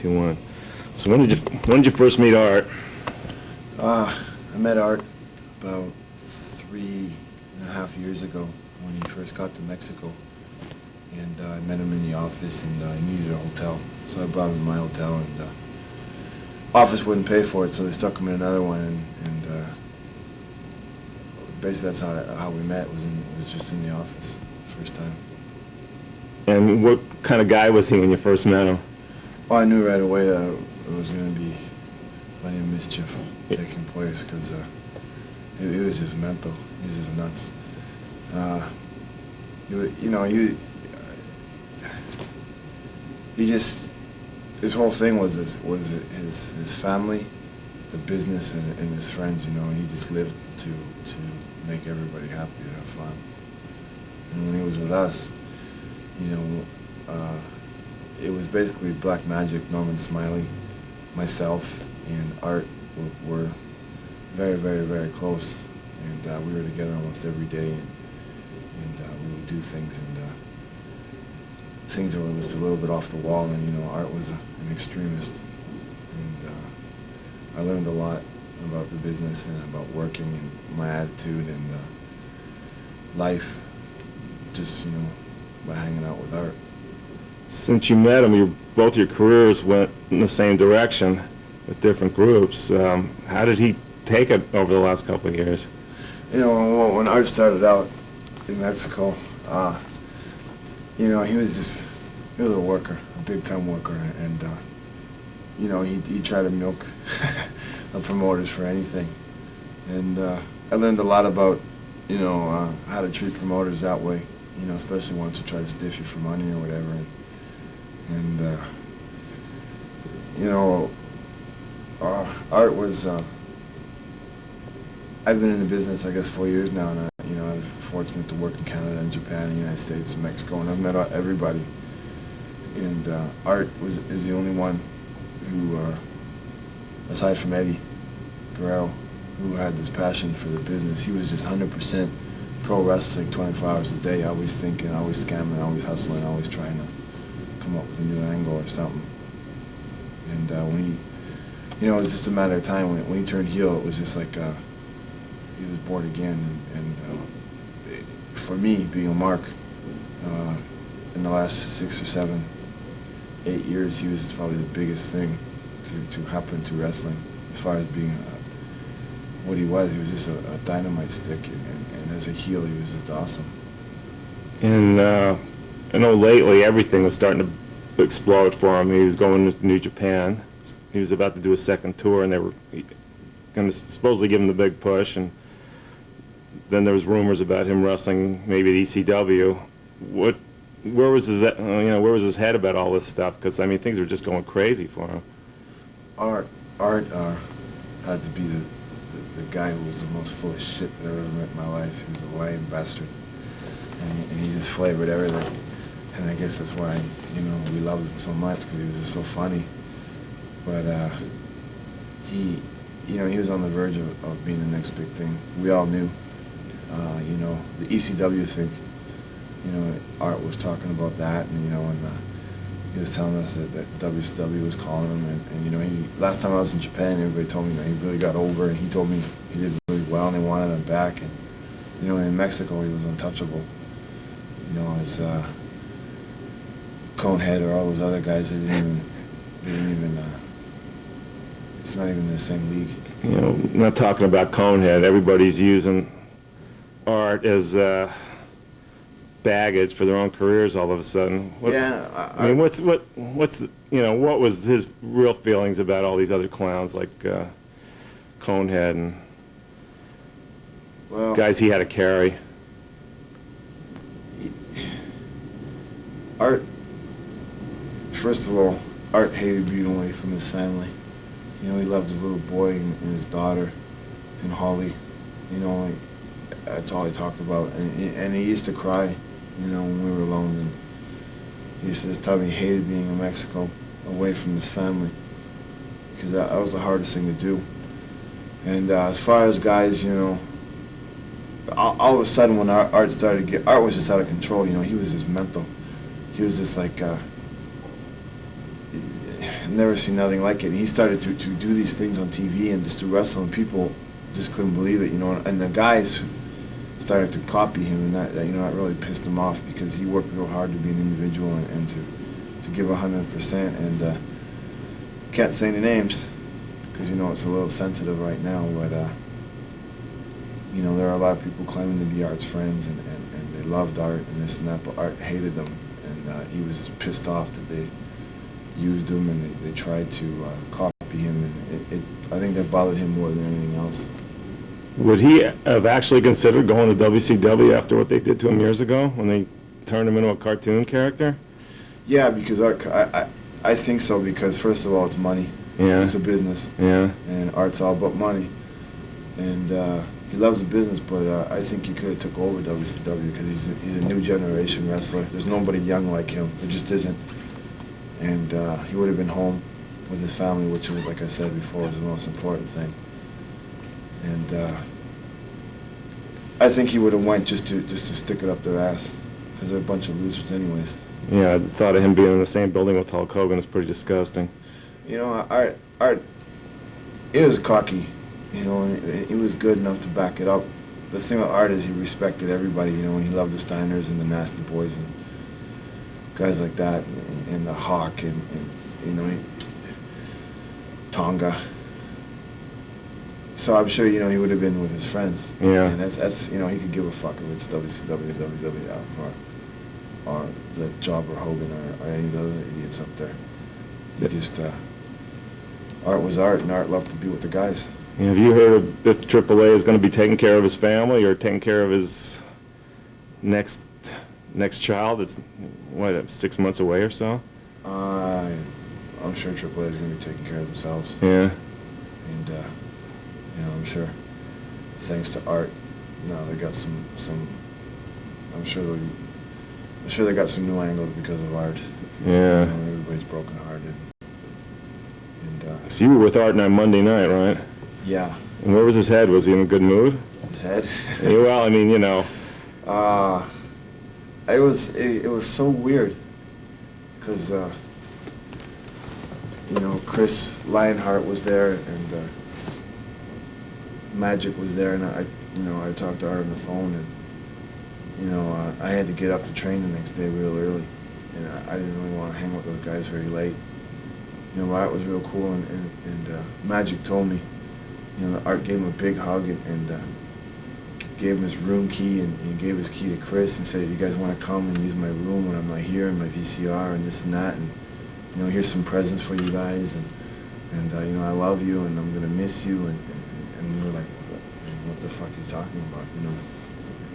2-1. So when did you first meet Art? I met Art about 3.5 years ago when he first got to Mexico. And I met him in the office, and he needed a hotel. So I brought him to my hotel, and office wouldn't pay for it, so they stuck him in another one. And basically that's how we met, was just in the office, first time. And what kind of guy was he when you first met him? Well, I knew right away that it was going to be plenty of mischief taking place, because he was just mental. He was just nuts. He just, his whole thing was his family, the business, and his friends. And he just lived to make everybody happy, to have fun. And when he was with us, it was basically black magic. Norman Smiley, myself, and Art were very, very, very close, and we were together almost every day, and we would do things, and things that were just a little bit off the wall. And Art was an extremist, and I learned a lot about the business and about working and my attitude and life, just by hanging out with Art. Since you met him, both your careers went in the same direction with different groups. How did he take it over the last couple of years? When Art started out in Mexico, he was a worker, a big-time worker, and he tried to milk the promoters for anything. And I learned a lot about how to treat promoters that way, especially ones who try to stiff you for money or whatever. And Art was, I've been in the business, I guess, 4 years now, and I'm fortunate to work in Canada and Japan and the United States and Mexico, and I've met everybody. And Art is the only one who, aside from Eddie Guerrero, who had this passion for the business. He was just 100% pro wrestling 24 hours a day, always thinking, always scamming, always hustling, always trying to come up with a new angle or something. And when he, it was just a matter of time. When he turned heel, it was just like he was born again. And for me, being a mark, in the last 6 or 7, 8 years, he was probably the biggest thing to happen to wrestling, as far as being what he was. He was just a dynamite stick, and as a heel, he was just awesome. And I know lately everything was starting to explode for him. He was going to New Japan. He was about to do a second tour, and they were going to supposedly give him the big push. And then there was rumors about him wrestling maybe at ECW. Where was his head about all this stuff? Because I mean, things were just going crazy for him. Art had to be the guy who was the most full of shit that I've ever met in my life. He was a lying bastard, and he just flavored everything. And I guess that's why we loved him so much, because he was just so funny. But he was on the verge of being the next big thing. We all knew. The ECW thing. Art was talking about that, and he was telling us that WCW was calling him, and last time I was in Japan, everybody told me that he really got over, and he told me he did really well, and they wanted him back. And in Mexico, he was untouchable. As Conehead or all those other guys, they didn't even. It's not even in the same league. Not talking about Conehead. Everybody's using Art as baggage for their own careers all of a sudden. I mean, what was his real feelings about all these other clowns like Conehead and guys he had to carry? Art, first of all, Art hated being away from his family. He loved his little boy and his daughter and Holly. That's all he talked about. And he used to cry, when we were alone. And he used to just tell me he hated being in Mexico, away from his family, because that was the hardest thing to do. And as far as guys, all of a sudden when Art was just out of control. He was just mental. He was just like, never seen nothing like it. And he started to do these things on TV and just to wrestle, and people just couldn't believe it, you know. And the guys started to copy him, and that you know, that really pissed him off because he worked real hard to be an individual and to give 100%. And can't say any names because you know it's a little sensitive right now, but you know, there are a lot of people claiming to be Art's friends, and they loved Art and this and that, but Art hated them, and he was just pissed off that they used him and they tried to copy him, and I think that bothered him more than anything else. Would he have actually considered going to WCW after what they did to him years ago when they turned him into a cartoon character? Yeah, because Art, I think so, because first of all, it's money. Yeah. It's a business. Yeah. And Art's all about money. And he loves the business, but I think he could have took over WCW because he's a new generation wrestler. There's nobody young like him. There just isn't. And he would have been home with his family, which was, like I said before, was the most important thing. And I think he would have went just to stick it up their ass, because they're a bunch of losers anyways. Yeah, the thought of him being in the same building with Hulk Hogan is pretty disgusting. You know, Art, he was cocky, you know, and he was good enough to back it up. The thing with Art is he respected everybody, you know, and he loved the Steiners and the Nasty Boys and guys like that, and the Hawk, and you know, Tonga. So I'm sure, you know, he would have been with his friends. Yeah. And that's you know, he could give a fuck if it's WCW or WWF or the Jobber Hogan or any of the other idiots up there. He just, Art was Art, and Art loved to be with the guys. Yeah, have you heard if AAA is going to be taking care of his family or taking care of his next child that's, what, 6 months away or so? I'm sure AAA is going to be taking care of themselves. Yeah. And, you know, I'm sure, thanks to Art, now they got some I'm sure they got some new angles because of Art. Yeah. You know, everybody's brokenhearted. And, So you were with Art on Monday night, right? yeah. And where was his head? Was he in a good mood? His head? Yeah, well, I mean, you know. It was so weird, because, you know, Chris Lionheart was there, and Magic was there, and I talked to Art on the phone, and, you know, I had to get up to train the next day real early, and I didn't really want to hang with those guys very late. You know, Art was real cool, and Magic told me, you know, that Art gave him a big hug, and gave him his room key, and he gave his key to Chris and said, if you guys want to come and use my room when I'm not here, and my VCR and this and that, and, you know, here's some presents for you guys, and you know, I love you, and I'm going to miss you, and we were like, what the fuck are you talking about? You know,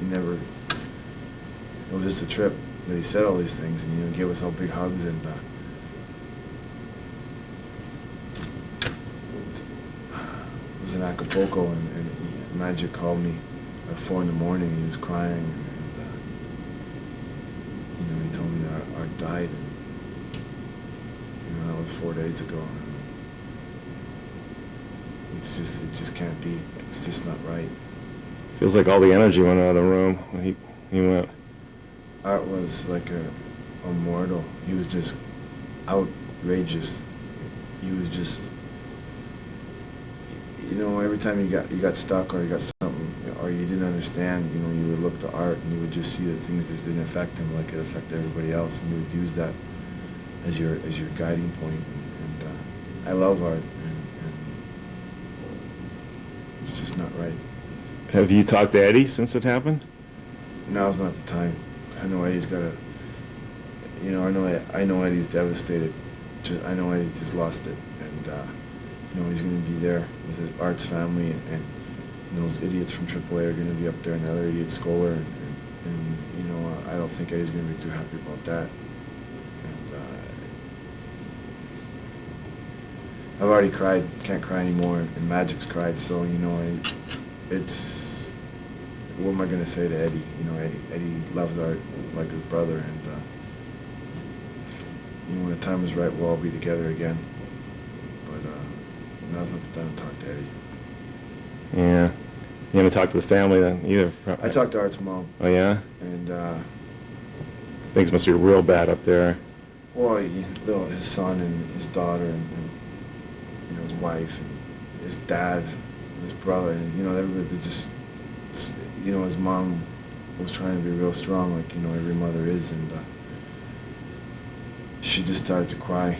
he never, it was just a trip that he said all these things, and, you know, gave us all big hugs, and it was in Acapulco, and Magic called me at 4 in the morning, and he was crying, and you know, he told me that Art died, and, you know, that was 4 days ago, and it just can't be, it's just not right. Feels like all the energy went out of the room when he went. Art was like a mortal. He was just outrageous. He was just, you know, every time you got stuck or you got something or you didn't understand, you know, you would look to Art and you would just see that things just didn't affect him like it affected everybody else, and you would use that as your guiding point. And I love Art, and it's just not right. Have you talked to Eddie since it happened? Now's not the time. I know Eddie's got a, you know, I know Eddie's devastated. I know Eddie just lost it, and you know, he's going to be there with his Art's family, and you know, those idiots from AAA are going to be up there, and the other idiot Scholar, and you know, I don't think Eddie's going to be too happy about that. And I've already cried, can't cry anymore, and Magic's cried, so you know, it's, what am I going to say to Eddie? You know, Eddie loved Art like his brother, and you know, when the time is right, we'll all be together again. But now's not the time to talk to Eddie. Yeah. You haven't talked to the family then either? I talked to Art's mom. Oh, yeah? And Things must be real bad up there. Well, his son and his daughter and his wife and his dad and his brother and everybody. They just his mom was trying to be real strong, like every mother is, and she just started to cry,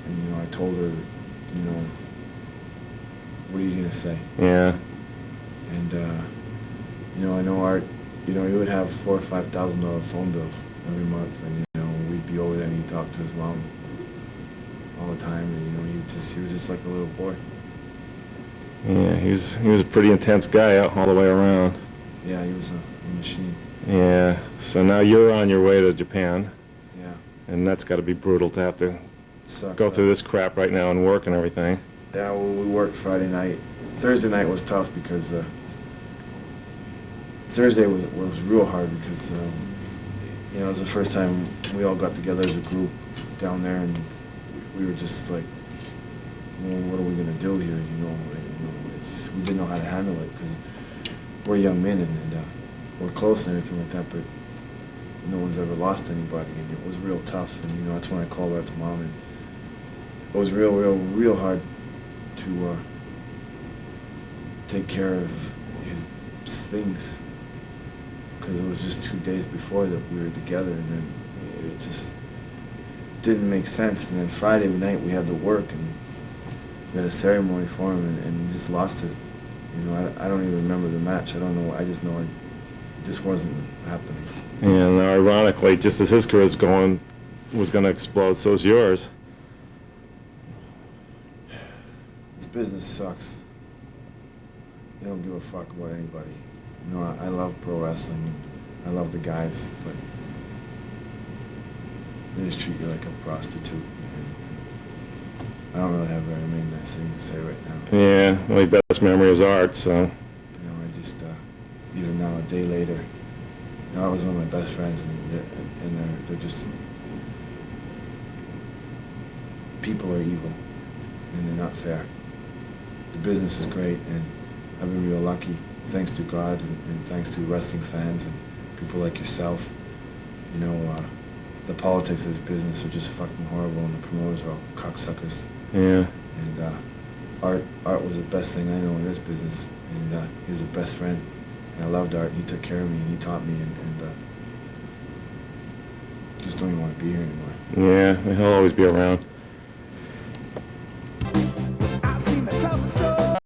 and I told her, what are you gonna say? Yeah. And I know Art, he would have $4,000 or $5,000 phone bills every month, and we'd be over there and he'd talk to his mom all the time, and he was just like a little boy. Yeah, he was a pretty intense guy all the way around. Yeah, he was a machine. Yeah. So now you're on your way to Japan, Yeah. and that's got to be brutal to have to Sucks. go through this crap right now and work and everything. Yeah, well, we worked Friday night. Thursday night was tough because Thursday was real hard because it was the first time we all got together as a group down there, and we were just like, well, what are we gonna do here? We didn't know how to handle it because we're young men and we're close and everything like that, but no one's ever lost anybody, and it was real tough. And that's when I called out to Mom, and it was real hard to take care of his things, because it was just 2 days before that we were together, and then it just didn't make sense. And then Friday night we had to work, and we had a ceremony for him, and he just lost it. I don't even remember the match. I don't know. I just know it just wasn't happening. And ironically, just as his career was going to explode, so's yours. This business sucks. They don't give a fuck about anybody. I love pro wrestling. I love the guys, but they just treat you like a prostitute. And I don't really have very many nice things to say right now. Yeah, my best memory is Art, so. I just, even now, a day later, I was one of my best friends, and they're just, people are evil, and they're not fair. The business is great, and I've been real lucky, thanks to God and thanks to wrestling fans and people like yourself. The politics of this business are just fucking horrible, and the promoters are all cocksuckers. Yeah. And Art was the best thing I know in this business, and he was the best friend. And I loved Art, and he took care of me, and he taught me, and just don't even want to be here anymore. Yeah, he'll always be around.